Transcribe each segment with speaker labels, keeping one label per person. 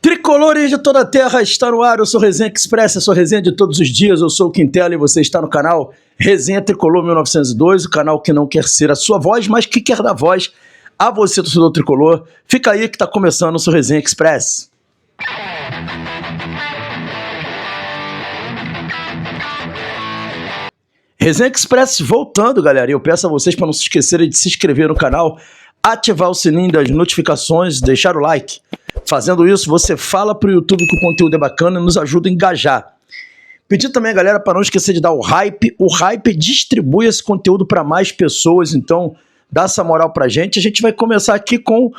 Speaker 1: Tricolores de toda a terra, está no ar, eu sou Resenha Express, a sua resenha de todos os dias, eu sou o Quintela e você está no canal Resenha Tricolor 1902, o canal que não quer ser a sua voz, mas que quer dar voz a você, torcedor tricolor. Fica aí que está começando o seu Resenha Express. Resenha Express voltando, galera, e eu peço a vocês para não se esquecerem de se inscrever no canal, ativar o sininho das notificações, deixar o like. Fazendo isso, você fala pro YouTube que o conteúdo é bacana e nos ajuda a engajar. Pedir também, galera, para não esquecer de dar o hype. O hype distribui esse conteúdo para mais pessoas, então dá essa moral pra gente. A gente vai começar aqui com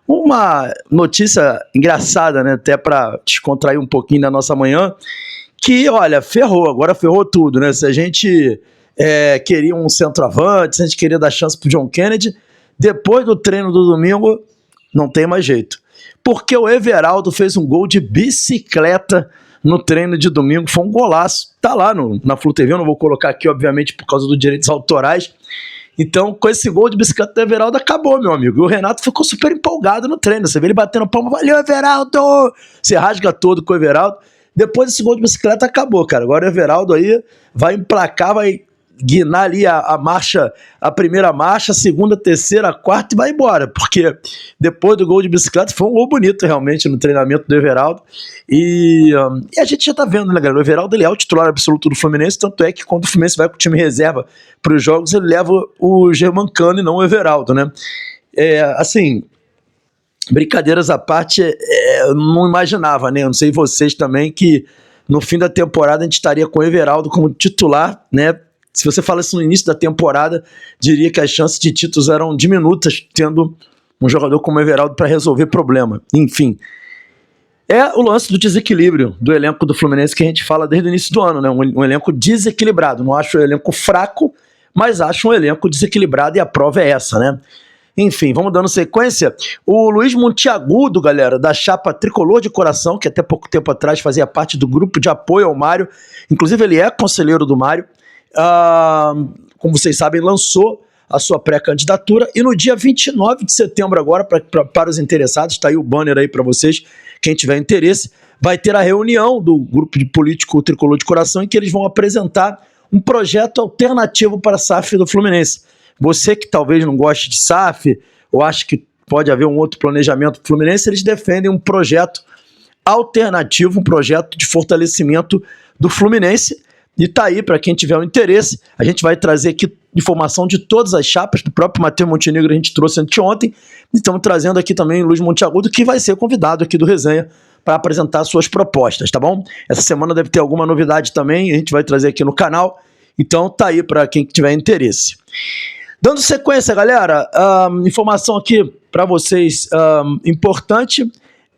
Speaker 1: uma notícia engraçada, né? Até para descontrair um pouquinho da nossa manhã. Que, olha, agora ferrou tudo, né? Se a gente queria um centroavante, se a gente queria dar chance pro John Kennedy, depois do treino do domingo, não tem mais jeito. Porque o Everaldo fez um gol de bicicleta no treino de domingo, foi um golaço, tá lá na Flu TV, eu não vou colocar aqui, obviamente, por causa dos direitos autorais. Então, com esse gol de bicicleta do Everaldo, acabou, meu amigo. E o Renato ficou super empolgado no treino, você vê ele batendo palma, valeu, Everaldo! Você rasga todo com o Everaldo. Depois desse gol de bicicleta, acabou, cara. Agora o Everaldo aí vai emplacar, vai guinar ali a marcha, a primeira marcha, a segunda, a terceira, a quarta e vai embora, porque depois do gol de bicicleta foi um gol bonito realmente no treinamento do Everaldo e a gente já tá vendo, né, galera, o Everaldo ele é o titular absoluto do Fluminense, tanto é que quando o Fluminense vai com o time reserva para os jogos, ele leva o Germancano e não o Everaldo, né, assim, brincadeiras à parte, eu não imaginava, né, eu não sei vocês também, que no fim da temporada a gente estaria com o Everaldo como titular, né. Se você fala isso no início da temporada, diria que as chances de títulos eram diminutas, tendo um jogador como o Everaldo para resolver problema. Enfim, é o lance do desequilíbrio do elenco do Fluminense que a gente fala desde o início do ano, né? Um elenco desequilibrado. Não acho um elenco fraco, mas acho um elenco desequilibrado e a prova é essa, né? Enfim, vamos dando sequência. O Luiz Monteagudo, galera, da chapa Tricolor de Coração, que até pouco tempo atrás fazia parte do grupo de apoio ao Mário, inclusive ele é conselheiro do Mário, como vocês sabem, lançou a sua pré-candidatura e no dia 29 de setembro agora, para os interessados, está aí o banner aí para vocês, quem tiver interesse, vai ter a reunião do grupo de político Tricolor de Coração em que eles vão apresentar um projeto alternativo para a SAF do Fluminense. Você que talvez não goste de SAF ou acha que pode haver um outro planejamento do Fluminense, eles defendem um projeto alternativo, um projeto de fortalecimento do Fluminense. E tá aí, para quem tiver um interesse, a gente vai trazer aqui informação de todas as chapas, do próprio Matheus Montenegro a gente trouxe anteontem, e estamos trazendo aqui também o Luiz Monteagudo, que vai ser convidado aqui do Resenha para apresentar suas propostas, tá bom? Essa semana deve ter alguma novidade também, a gente vai trazer aqui no canal, então tá aí para quem tiver interesse. Dando sequência, galera, informação aqui para vocês importante,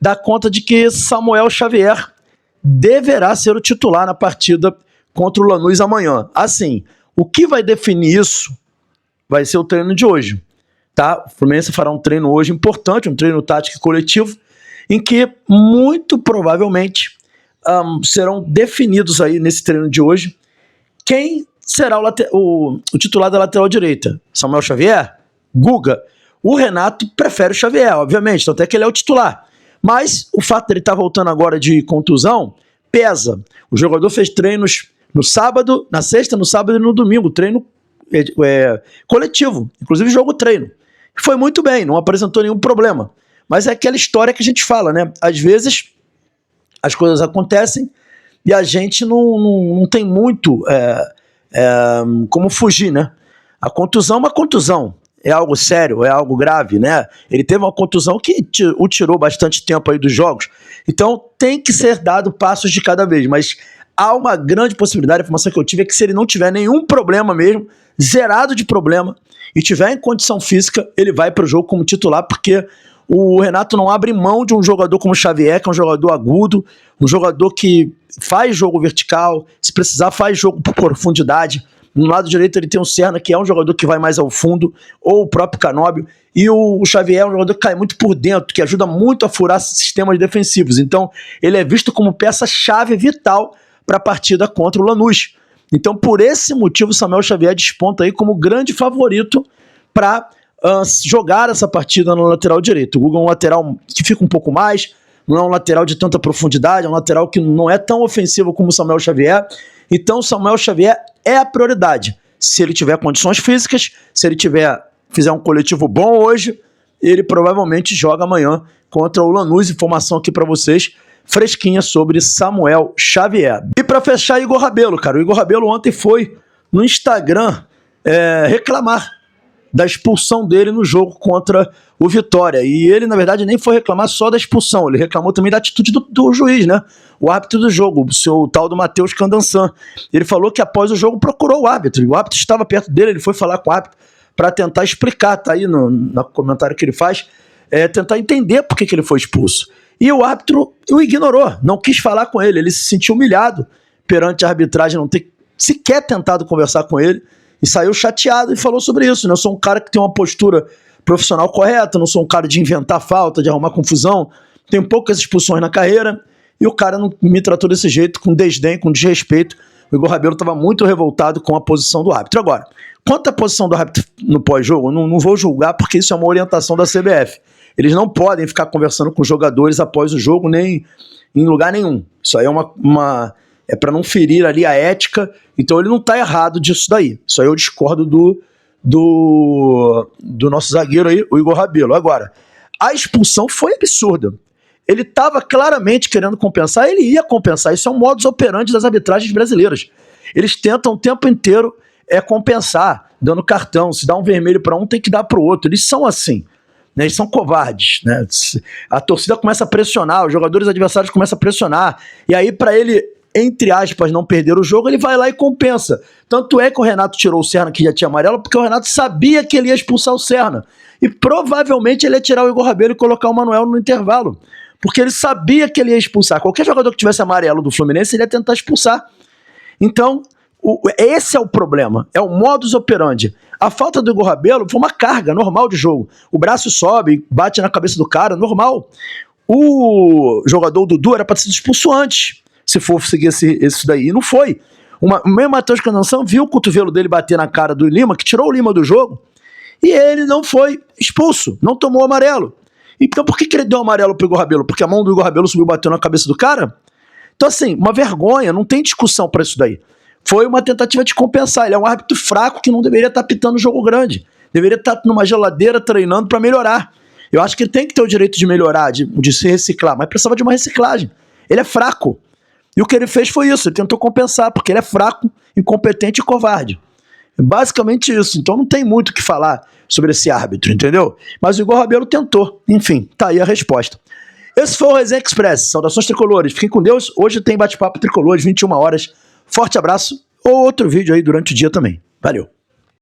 Speaker 1: dá conta de que Samuel Xavier deverá ser o titular na partida contra o Lanús amanhã. Assim, o que vai definir isso vai ser o treino de hoje, tá? O Fluminense fará um treino hoje importante, um treino tático e coletivo, em que muito provavelmente serão definidos aí nesse treino de hoje quem será o titular da lateral direita. Samuel Xavier? Guga? O Renato prefere o Xavier, obviamente, tanto é que ele é o titular. Mas o fato dele estar voltando agora de contusão pesa. O jogador fez treinos no sábado, na sexta, no sábado e no domingo, treino coletivo, inclusive jogo treino. Foi muito bem, não apresentou nenhum problema. Mas é aquela história que a gente fala, né? Às vezes as coisas acontecem e a gente não tem muito como fugir, né? A contusão é uma contusão, é algo sério, é algo grave, né? Ele teve uma contusão que o tirou bastante tempo aí dos jogos, então tem que ser dado passos de cada vez, mas há uma grande possibilidade, a informação que eu tive é que se ele não tiver nenhum problema mesmo, zerado de problema, e tiver em condição física, ele vai para o jogo como titular, porque o Renato não abre mão de um jogador como o Xavier, que é um jogador agudo, um jogador que faz jogo vertical, se precisar faz jogo por profundidade. No lado direito ele tem o Serna, que é um jogador que vai mais ao fundo, ou o próprio Canóbio, e o Xavier é um jogador que cai muito por dentro, que ajuda muito a furar sistemas defensivos. Então ele é visto como peça-chave vital para a partida contra o Lanús. Então, por esse motivo, o Samuel Xavier desponta aí como grande favorito para jogar essa partida no lateral direito. O Guga é um lateral que fica um pouco mais não é um lateral de tanta profundidade, é um lateral que não é tão ofensivo como o Samuel Xavier. Então o Samuel Xavier é a prioridade. Se ele tiver condições físicas, se ele fizer um coletivo bom hoje, ele provavelmente joga amanhã contra o Lanús. Informação aqui para vocês, fresquinha sobre Samuel Xavier. E para fechar, Igor Rabelo, cara. O Igor Rabelo ontem foi no Instagram reclamar da expulsão dele no jogo contra o Vitória. E ele, na verdade, nem foi reclamar só da expulsão, ele reclamou também da atitude do juiz, né? O árbitro do jogo, o seu tal do Matheus Candançan. Ele falou que após o jogo procurou o árbitro, e o árbitro estava perto dele, ele foi falar com o árbitro para tentar explicar, tá aí no comentário que ele faz, tentar entender por que ele foi expulso. E o árbitro o ignorou, não quis falar com ele se sentiu humilhado perante a arbitragem, não ter sequer tentado conversar com ele, e saiu chateado e falou sobre isso, né? Eu sou um cara que tem uma postura profissional correta, não sou um cara de inventar falta, de arrumar confusão, tenho poucas expulsões na carreira, e o cara não me tratou desse jeito, com desdém, com desrespeito. O Igor Rabelo estava muito revoltado com a posição do árbitro. Agora, quanto à posição do árbitro no pós-jogo, eu não vou julgar, porque isso é uma orientação da CBF. Eles não podem ficar conversando com os jogadores após o jogo, nem em lugar nenhum. Isso aí é para não ferir ali a ética, então ele não está errado disso daí. Isso aí eu discordo do nosso zagueiro aí, o Igor Rabelo. Agora, a expulsão foi absurda. Ele estava claramente querendo compensar, ele ia compensar. Isso é um modus operandi das arbitragens brasileiras. Eles tentam o tempo inteiro compensar, dando cartão. Se dá um vermelho para um, tem que dar para o outro. Eles são assim, né? Eles são covardes, né? A torcida começa a pressionar, os jogadores adversários começam a pressionar, e aí para ele, entre aspas, não perder o jogo, ele vai lá e compensa. Tanto é que o Renato tirou o Serna, que já tinha amarelo, porque o Renato sabia que ele ia expulsar o Serna. E provavelmente ele ia tirar o Igor Rabelo e colocar o Manuel no intervalo. Porque ele sabia que ele ia expulsar. Qualquer jogador que tivesse amarelo do Fluminense, ele ia tentar expulsar. Então, esse é o problema. É o modus operandi. A falta do Igor Rabelo foi uma carga normal de jogo. O braço sobe, bate na cabeça do cara, normal. O jogador Dudu era para ser expulso antes, se for seguir isso daí. E não foi. O mesmo Matheus Candançan viu o cotovelo dele bater na cara do Lima, que tirou o Lima do jogo, e ele não foi expulso, não tomou amarelo. Então por que ele deu amarelo pro Igor Rabelo? Porque a mão do Igor Rabelo subiu e bateu na cabeça do cara? Então assim, uma vergonha, não tem discussão para isso daí. Foi uma tentativa de compensar. Ele é um árbitro fraco que não deveria estar pitando jogo grande. Deveria estar numa geladeira treinando para melhorar. Eu acho que ele tem que ter o direito de melhorar, de se reciclar, mas precisava de uma reciclagem. Ele é fraco. E o que ele fez foi isso, ele tentou compensar, porque ele é fraco, incompetente e covarde. Basicamente isso. Então não tem muito o que falar sobre esse árbitro, entendeu? Mas o Igor Rabelo tentou. Enfim, tá aí a resposta. Esse foi o Resenha Express. Saudações tricolores. Fiquem com Deus. Hoje tem bate-papo tricolores, 21 horas. Forte abraço. Ou outro vídeo aí durante o dia também. Valeu.